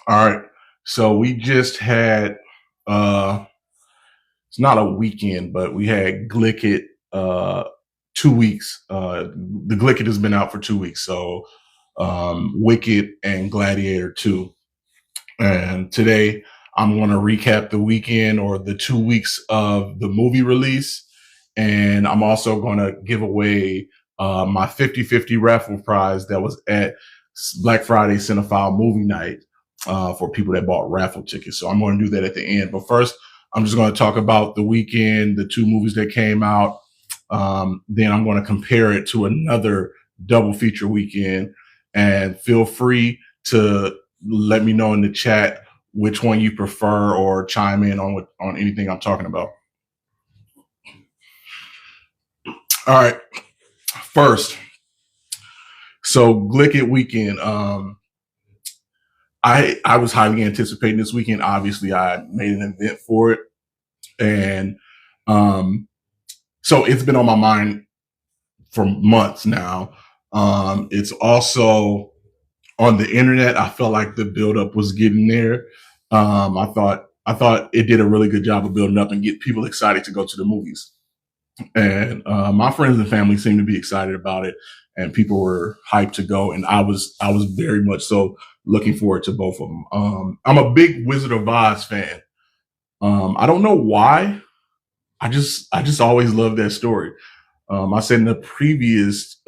All right. So we just had uh it's not a weekend, but we had Glicked 2 weeks. The Glicked has been out for 2 weeks. So Wicked and Gladiator 2. And today I'm gonna recap the weekend or the 2 weeks of the movie release. And I'm also gonna give away my 50-50 raffle prize that was at Black Friday Cinephile movie night for people that bought raffle tickets. So I'm going to do that at the end. But first, I'm just going to talk about the weekend, the two movies that came out. Then I'm going to compare it to another double feature weekend. And feel free to let me know in the chat which one you prefer or chime in on anything I'm talking about. All right. First, so Glicked weekend. I was highly anticipating this weekend. Obviously, I made an event for it, and so it's been on my mind for months now. It's also on the internet. I felt like the buildup was getting there. I thought it did a really good job of building up and get people excited to go to the movies. And my friends and family seemed to be excited about it, and people were hyped to go. And I was very much so looking forward to both of them. I'm a big Wizard of Oz fan. I don't know why. I just always loved that story. I said in the previous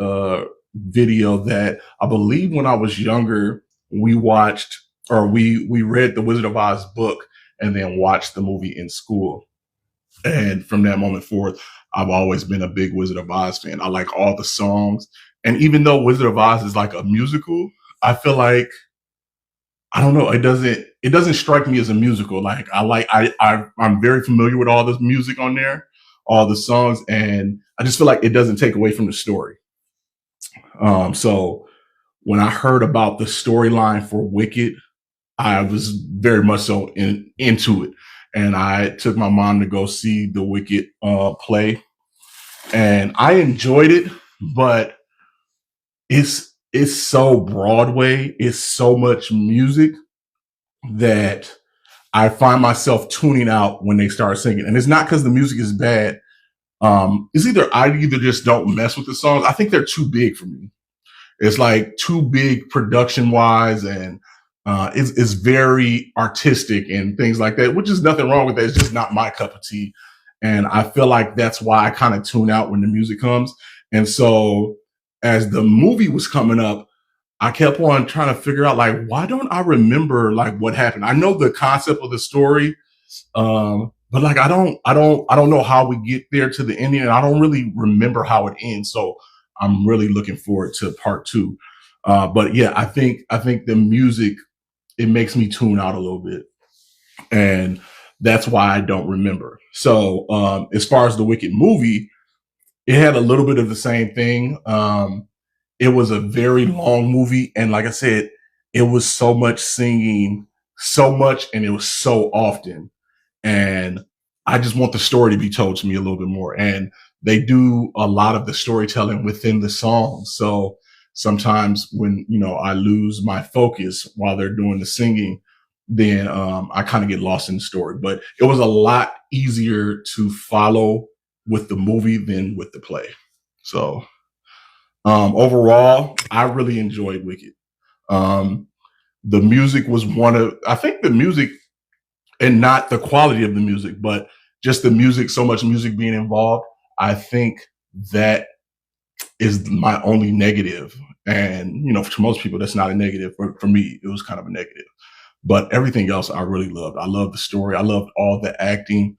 video that I believe when I was younger, we watched or we read the Wizard of Oz book and then watched the movie in school. And from that moment forth, I've always been a big Wizard of Oz fan. I like all the songs. And even though Wizard of Oz is like a musical, I feel like I don't know, it doesn't strike me as a musical. Like I'm very familiar with all the music on there, all the songs, and I just feel like it doesn't take away from the story. So when I heard about the storyline for Wicked, I was very much so into it. And I took my mom to go see the Wicked play, and I enjoyed it, but it's so Broadway, it's so much music that I find myself tuning out when they start singing. And it's not because the music is bad. It's I either just don't mess with the songs. I think they're too big for me. It's like too big production wise, and it's very artistic and things like that, which is nothing wrong with that. It's just not my cup of tea. And I feel like that's why I kind of tune out when the music comes. And so as the movie was coming up, I kept on trying to figure out like, why don't I remember like what happened? I know the concept of the story, but like I don't know how we get there to the ending, and I don't really remember how it ends. So I'm really looking forward to part two. But yeah, I think the music, it makes me tune out a little bit, and that's why I don't remember. So as far as the Wicked movie, it had a little bit of the same thing. It was a very long movie, and like I said, it was so much singing, so much, and it was so often. And I just want the story to be told to me a little bit more. And they do a lot of the storytelling within the songs. So sometimes when I lose my focus while they're doing the singing, then I kind of get lost in the story. But it was a lot easier to follow with the movie than with the play. So overall, I really enjoyed Wicked. Um, the music was I think the music, and not the quality of the music, but just the music, so much music being involved. I think that is my only negative. And, to most people, that's not a negative. For me, it was kind of a negative. But everything else I really loved. I loved the story. I loved all the acting.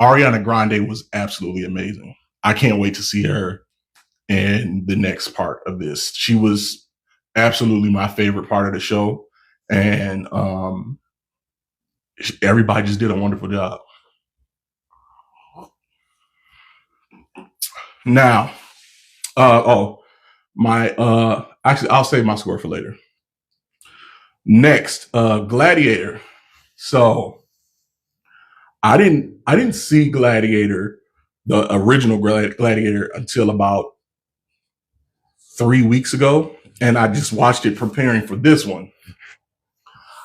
Ariana Grande was absolutely amazing. I can't wait to see her in the next part of this. She was absolutely my favorite part of the show. And everybody just did a wonderful job. Now, my actually, I'll save my score for later. Next, Gladiator. So I didn't see Gladiator, the original Gladiator, until about 3 weeks ago, and I just watched it preparing for this one.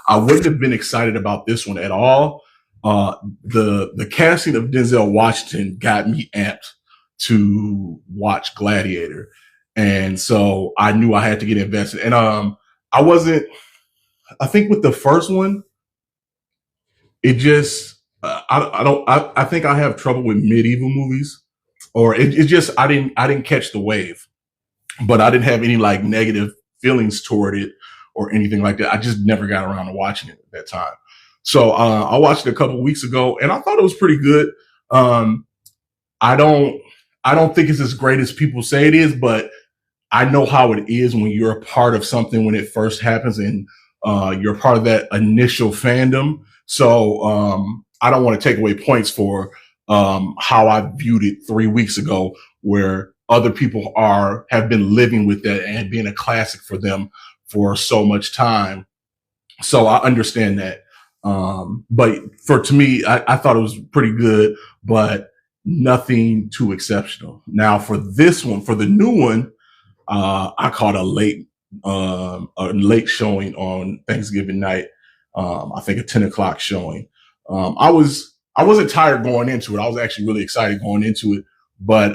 I wouldn't have been excited about this one at all. The casting of Denzel Washington got me amped to watch Gladiator, and so I knew I had to get invested. And I wasn't. I think with the first one, it just I don't I think I have trouble with medieval movies, or it just I didn't catch the wave, but I didn't have any like negative feelings toward it or anything like that. I just never got around to watching it at that time. So I watched it a couple of weeks ago, and I thought it was pretty good. Um, I don't I don't think it's as great as people say it is, but I know how it is when you're a part of something when it first happens, and you're part of that initial fandom. So I don't want to take away points for how I viewed it 3 weeks ago, where other people have been living with that and being a classic for them for so much time. So I understand that. But to me, I thought it was pretty good, but nothing too exceptional. Now for this one, for the new one, I caught a late showing on Thanksgiving night. I think a 10 o'clock showing. I wasn't tired going into it. I was actually really excited going into it, but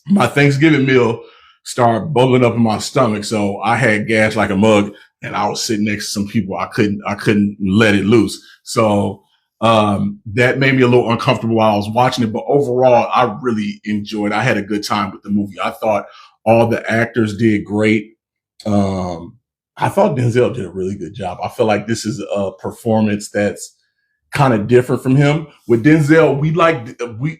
my Thanksgiving meal started bubbling up in my stomach, so I had gas like a mug, and I was sitting next to some people. I couldn't let it loose. So that made me a little uncomfortable while I was watching it. But overall, I really enjoyed it. I had a good time with the movie. I thought all the actors did great. I thought Denzel did a really good job. I feel like this is a performance that's kind of different from him. With Denzel, we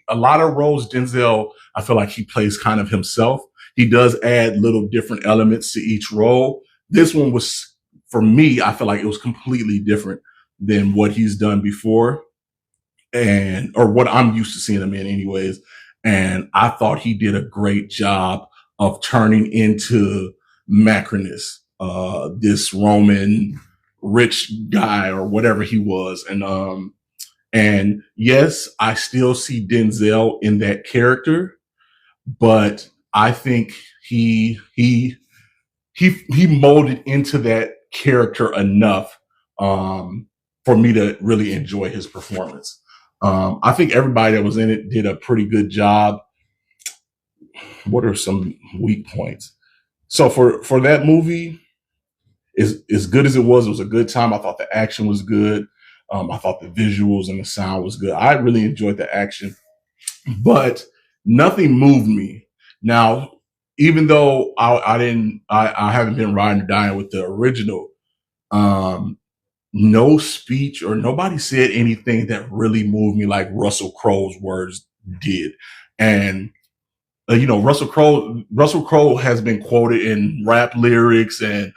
a lot of roles Denzel, I feel like he plays kind of himself. He does add little different elements to each role. This one was, for me, I feel like it was completely different than what he's done before, and or what I'm used to seeing him in anyways. And I thought he did a great job of turning into Macrinus, this Roman rich guy or whatever he was. And yes, I still see Denzel in that character, but I think he molded into that character enough for me to really enjoy his performance. I think everybody that was in it did a pretty good job. What are some weak points? So for that movie, as good as it was a good time. I thought the action was good. I thought the visuals and the sound was good. I really enjoyed the action, but nothing moved me. Now, even though I haven't been riding or dying with the original, no speech or nobody said anything that really moved me like Russell Crowe's words did. And Russell Crowe has been quoted in rap lyrics and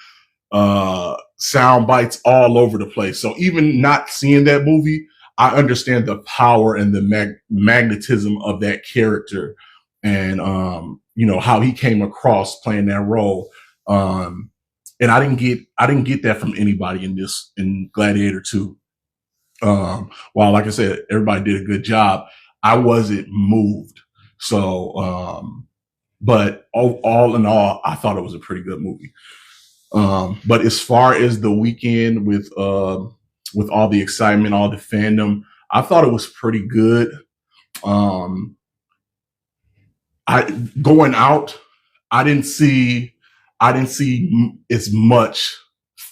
sound bites all over the place. So even not seeing that movie, I understand the power and the magnetism of that character, and how he came across playing that role. And I didn't get that from anybody in Gladiator 2. While, like I said, everybody did a good job, I wasn't moved. So, but all in all, I thought it was a pretty good movie. But as far as the weekend with all the excitement, all the fandom, I thought it was pretty good. I going out, I didn't see as much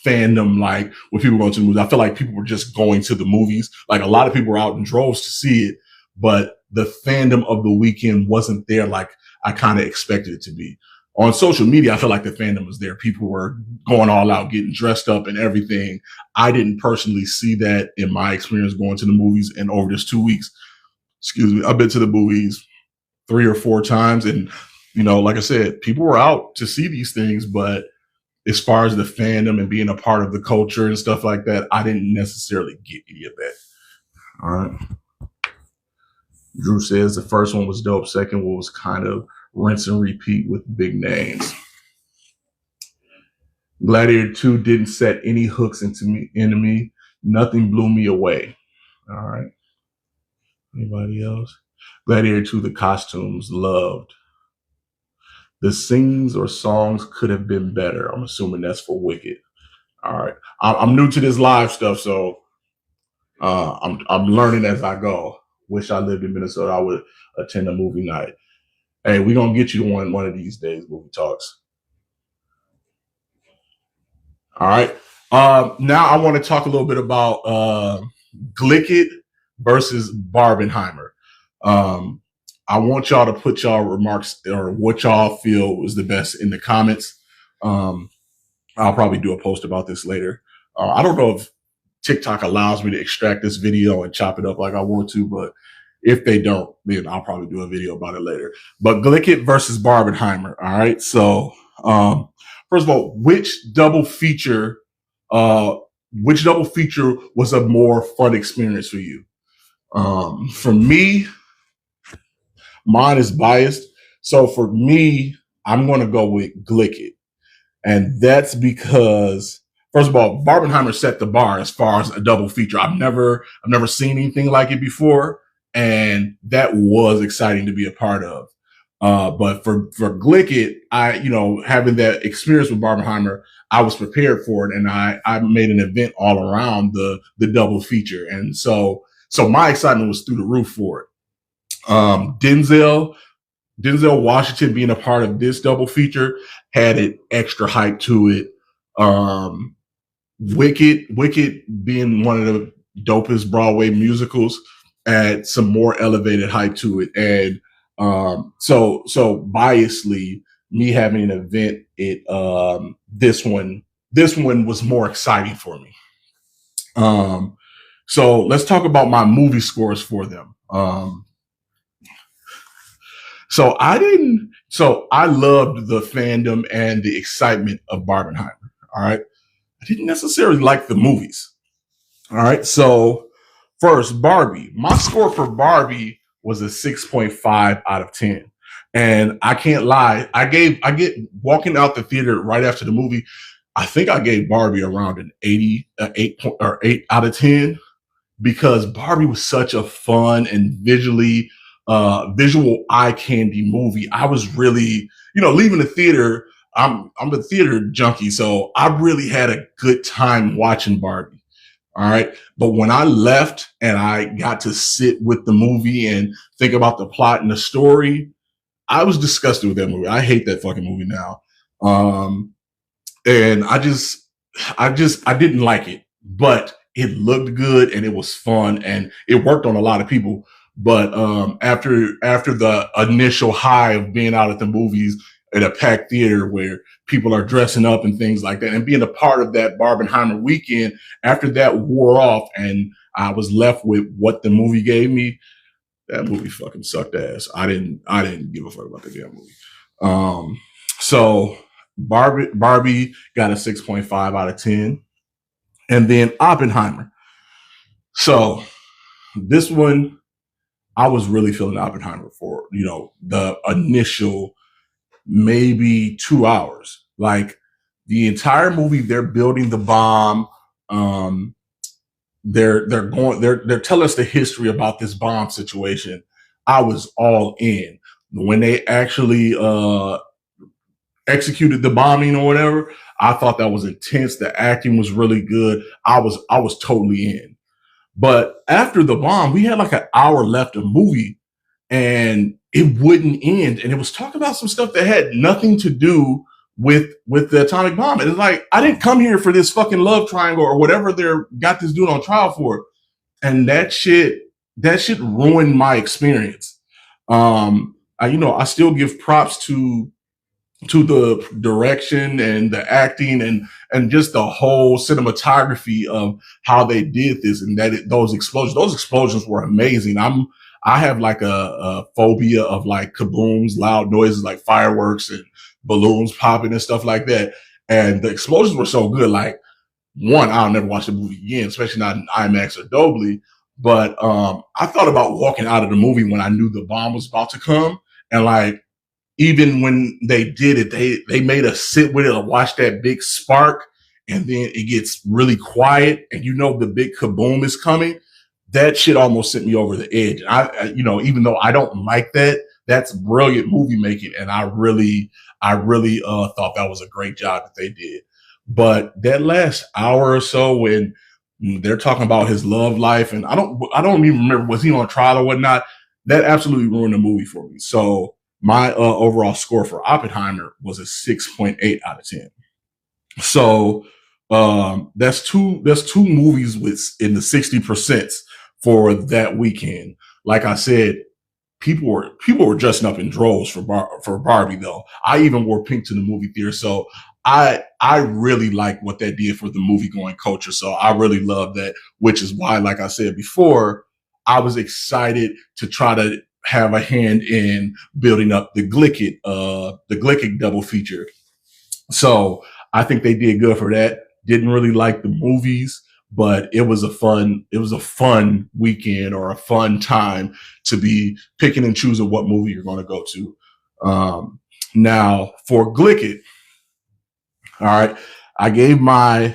fandom like when people go to the movies. I feel like people were just going to the movies. Like a lot of people were out in droves to see it, but the fandom of the weekend wasn't there like I kind of expected it to be. On social media, I feel like the fandom was there. People were going all out, getting dressed up and everything. I didn't personally see that in my experience going to the movies. And over this 2 weeks, I've been to the movies 3 or 4 times. And, like I said, people were out to see these things. But as far as the fandom and being a part of the culture and stuff like that, I didn't necessarily get any of that. All right. Drew says the first one was dope. Second one was kind of rinse and repeat with big names. Gladiator 2 didn't set any hooks into me. Nothing blew me away. All right. Anybody else? Gladiator 2, the costumes, loved. The scenes or songs could have been better. I'm assuming that's for Wicked. All right. I'm new to this live stuff, so I'm learning as I go. Wish I lived in Minnesota. I would attend a movie night. Hey, we're gonna get you one of these days, movie talks. All right. Now I want to talk a little bit about Glicked versus Barbenheimer. Um, I want y'all to put y'all remarks or what y'all feel was the best in the comments. Um, I'll probably do a post about this later. I don't know if TikTok allows me to extract this video and chop it up like I want to, but if they don't, then I'll probably do a video about it later. But Glicked versus Barbenheimer. All right. So, first of all, uh, which double feature was a more fun experience for you? For me, mine is biased. So for me, I'm going to go with Glicked. And that's because, first of all, Barbenheimer set the bar as far as a double feature. I've never seen anything like it before. And that was exciting to be a part of. But for Glicked, having that experience with Barbenheimer, I was prepared for it, and I made an event all around the double feature, and so my excitement was through the roof for it. Denzel Washington being a part of this double feature had an extra hype to it. Wicked being one of the dopest Broadway musicals add some more elevated hype to it. And so biasly, me having an event, this one was more exciting for me. So let's talk about my movie scores for them. So I loved the fandom and the excitement of Barbenheimer. All right. I didn't necessarily like the movies. All right. So first, Barbie. My score for Barbie was a 6.5 out of 10. And I can't lie. I get walking out the theater right after the movie. I think I gave Barbie around an 8 out of 10, because Barbie was such a fun and visual eye candy movie. I was really, leaving the theater. I'm a theater junkie, so I really had a good time watching Barbie. All right. But when I left and I got to sit with the movie and think about the plot and the story, I was disgusted with that movie. I hate that fucking movie now. And I didn't like it, but it looked good and it was fun and it worked on a lot of people. But after the initial high of being out at the movies at a packed theater where people are dressing up and things like that, and being a part of that Barbenheimer weekend, after that wore off and I was left with what the movie gave me, that movie fucking sucked ass. I didn't give a fuck about the damn movie. So Barbie got a 6.5 out of 10. And then Oppenheimer. So this one, I was really feeling Oppenheimer for, the initial maybe 2 hours. Like the entire movie, they're building the bomb. They're telling us the history about this bomb situation. I was all in. When they actually executed the bombing or whatever, I thought that was intense. The acting was really good. I was totally in. But after the bomb, we had like an hour left of movie and it wouldn't end. And it was talking about some stuff that had nothing to do with the atomic bomb. And it's like, I didn't come here for this fucking love triangle or whatever they're got this dude on trial for. And that shit ruined my experience. I still give props to the direction and the acting and just the whole cinematography of how they did this, and those explosions were amazing. I have like a phobia of like kabooms, loud noises like fireworks and balloons popping and stuff like that. And the explosions were so good. Like, one, I'll never watch the movie again, especially not in IMAX or Dolby. But I thought about walking out of the movie when I knew the bomb was about to come, and like, even when they did it, they made us sit with it and watch that big spark, and then it gets really quiet, and the big kaboom is coming. That shit almost sent me over the edge. Even though I don't like that, that's brilliant movie making, and I really thought that was a great job that they did. But that last hour or so when they're talking about his love life, and I don't even remember, was he on trial or whatnot? That absolutely ruined the movie for me. So my overall score for Oppenheimer was a 6.8 out of 10. So that's two movies with in the 60% for that weekend. Like I said, people were dressing up in droves for Barbie though. I even wore pink to the movie theater, so I really like what that did for the movie going culture. So I really love that, which is why, like I said before, I was excited to try to have a hand in building up the Glicked double feature. So I think they did good for that. Didn't really like the movies, but it was a fun weekend or a fun time to be picking and choosing what movie you're going to go to. Now for Glicked, all right. I gave my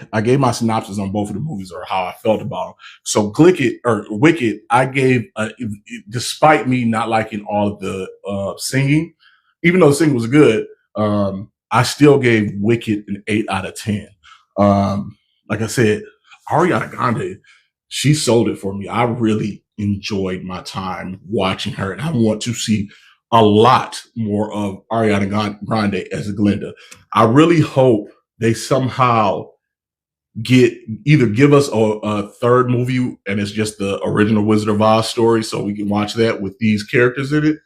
synopsis on both of the movies or how I felt about them. So Glicked or Wicked, I gave despite me not liking all of the singing, even though the singing was good, I still gave Wicked an 8 out of 10. Like I said, Ariana Grande, she sold it for me. I really enjoyed my time watching her, and I want to see a lot more of Ariana Grande as Glinda. I really hope they somehow get either give us a third movie and it's just the original Wizard of Oz story so we can watch that with these characters in it,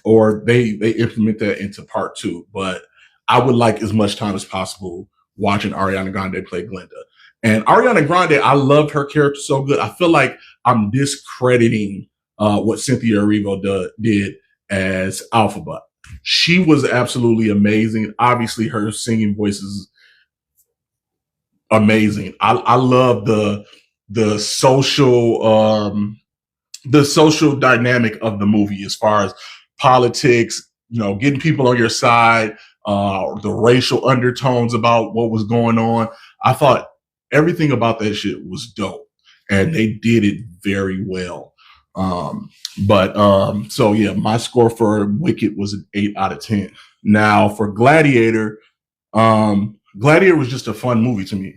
or they implement that into part two. But I would like as much time as possible watching Ariana Grande play Glinda. And Ariana Grande, I loved her character so good. I feel like I'm discrediting what Cynthia Erivo did as Alphaba. She was absolutely amazing. Obviously, her singing voice is amazing. I love the social the social dynamic of the movie as far as politics, getting people on your side, the racial undertones about what was going on. I thought everything about that shit was dope, and they did it very well. But so yeah, my score for Wicked was an 8 out of 10. Now for Gladiator, Gladiator was just a fun movie to me.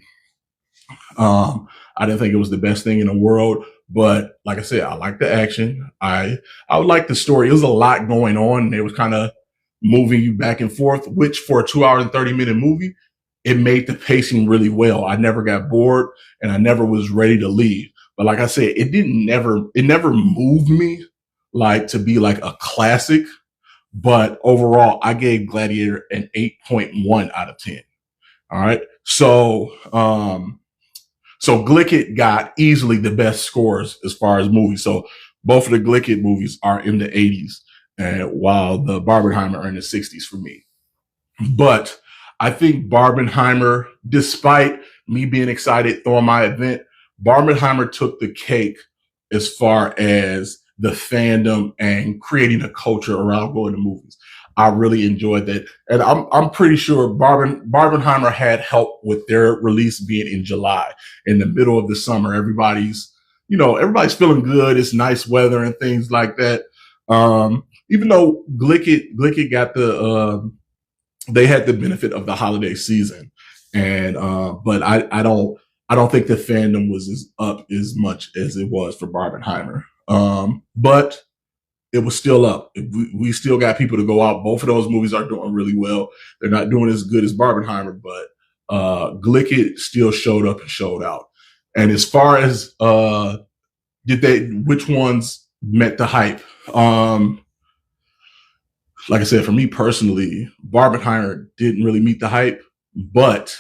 I didn't think it was the best thing in the world, but like I said, I like the action. I would like the story. It was a lot going on, and it was kind of moving you back and forth. Which for a 2 hour and 30 minute movie, it made the pacing really well. I never got bored, and I never was ready to leave. But like I said, it never moved me like to be like a classic. But overall, I gave Gladiator an 8.1 out of 10. All right. So Glicked got easily the best scores as far as movies. So both of the Glicked movies are in the 80s, and while the Barbenheimer are in the 60s for me. But I think Barbenheimer, despite me being excited throwing my event, Barbenheimer took the cake as far as the fandom and creating a culture around going to movies. I really enjoyed that, and I'm pretty sure Barbenheimer had help with their release being in July, in the middle of the summer. Everybody's feeling good. It's nice weather and things like that. Even though Glicked got they had the benefit of the holiday season, and but I don't think the fandom was as up as much as it was for Barbenheimer. But it was still up. We still got people to go out. Both of those movies are doing really well. They're not doing as good as Barbenheimer, but Glicked still showed up and showed out. And as far as which ones met the hype? Like I said, for me personally, Barbenheimer didn't really meet the hype, but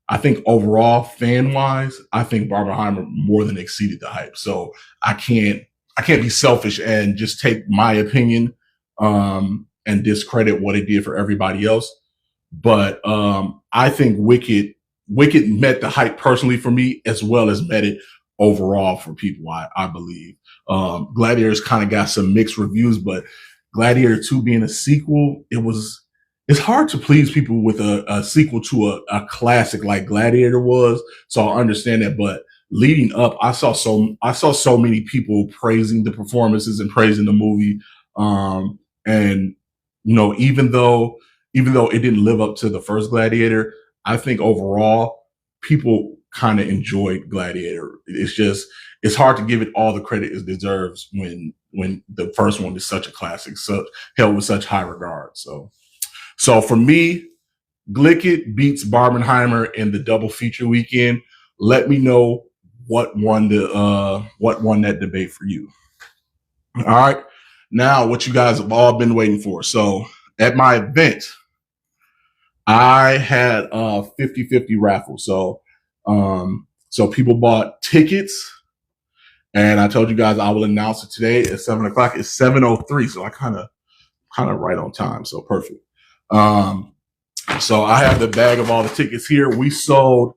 I think overall, fan wise, I think Barbenheimer more than exceeded the hype. So I can't I can't be selfish and just take my opinion and discredit what it did for everybody else. But I think Wicked met the hype personally for me as well as met it overall for people. I believe Gladiator's kind of got some mixed reviews, but Gladiator 2 being a sequel, it's hard to please people with a sequel to a classic like Gladiator was. So I understand that, but leading up, I saw so many people praising the performances and praising the movie. And even though it didn't live up to the first Gladiator, I think overall people kind of enjoyed Gladiator. It's hard to give it all the credit it deserves when the first one is such a classic, so held with such high regard. So for me, Glicked beats Barbenheimer in the double feature weekend. Let me know what won that debate for you. All right. Now, what you guys have all been waiting for. So at my event, I had a 50-50 raffle. So people bought tickets, and I told you guys I will announce it today at 7:00. It's 7:03, so I kind of right on time. So perfect. So I have the bag of all the tickets here. We sold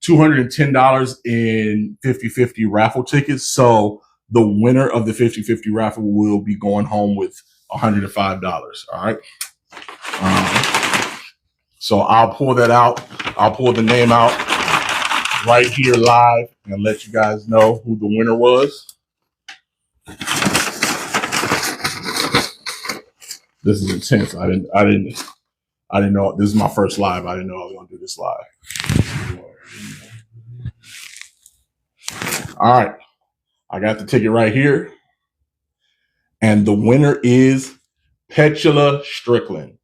$210 in 50-50 raffle tickets. So the winner of the 50-50 raffle will be going home with $105. All right. So I'll pull that out. I'll pull the name out right here live and let you guys know who the winner was. This is intense. I didn't know. This is my first live. I didn't know I was going to do this live. All right. I got the ticket right here. And the winner is Petula Strickland.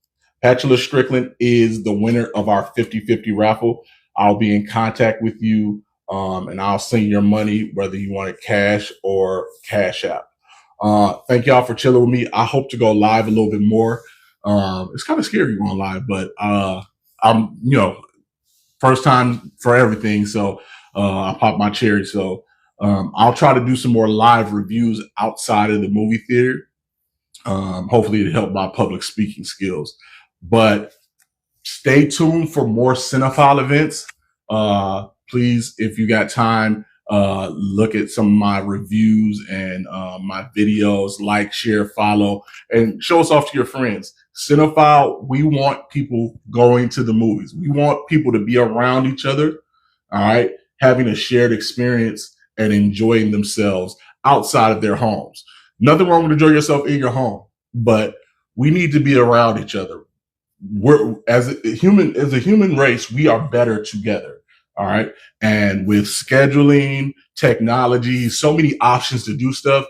Petula Strickland is the winner of our 50-50 raffle. I'll be in contact with you, and I'll send your money, whether you want it cash or Cash App. Thank y'all for chilling with me. I hope to go live a little bit more. It's kind of scary going live, but I'm, first time for everything. So I popped my cherry. So I'll try to do some more live reviews outside of the movie theater. Hopefully it'll help my public speaking skills. But stay tuned for more Cinephile events. Please, if you got time, look at some of my reviews and my videos, like, share, follow, and show us off to your friends. Cinephile, we want people going to the movies. We want people to be around each other, all right, having a shared experience and enjoying themselves outside of their homes. Nothing wrong with enjoying yourself in your home, but we need to be around each other. As a human race, we are better together. All right. And with scheduling, technology, so many options to do stuff,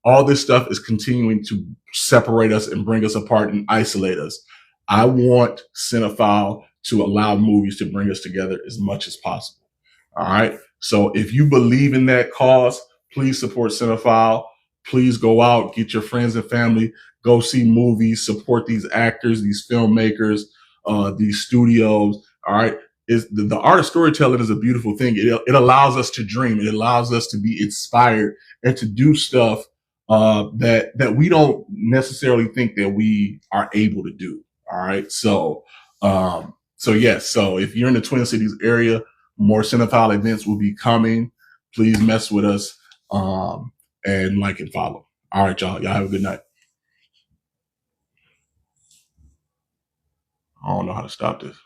all this stuff is continuing to separate us and bring us apart and isolate us. I want Cinephile to allow movies to bring us together as much as possible. All right. So if you believe in that cause, please support Cinephile. Please go out, get your friends and family, go see movies, support these actors, these filmmakers, these studios. All right. The art of storytelling is a beautiful thing. It allows us to dream. It allows us to be inspired and to do stuff that we don't necessarily think that we are able to do. All right. So yes. So if you're in the Twin Cities area, more Cinephile events will be coming. Please mess with us and like and follow. All right, y'all. Y'all have a good night. I don't know how to stop this.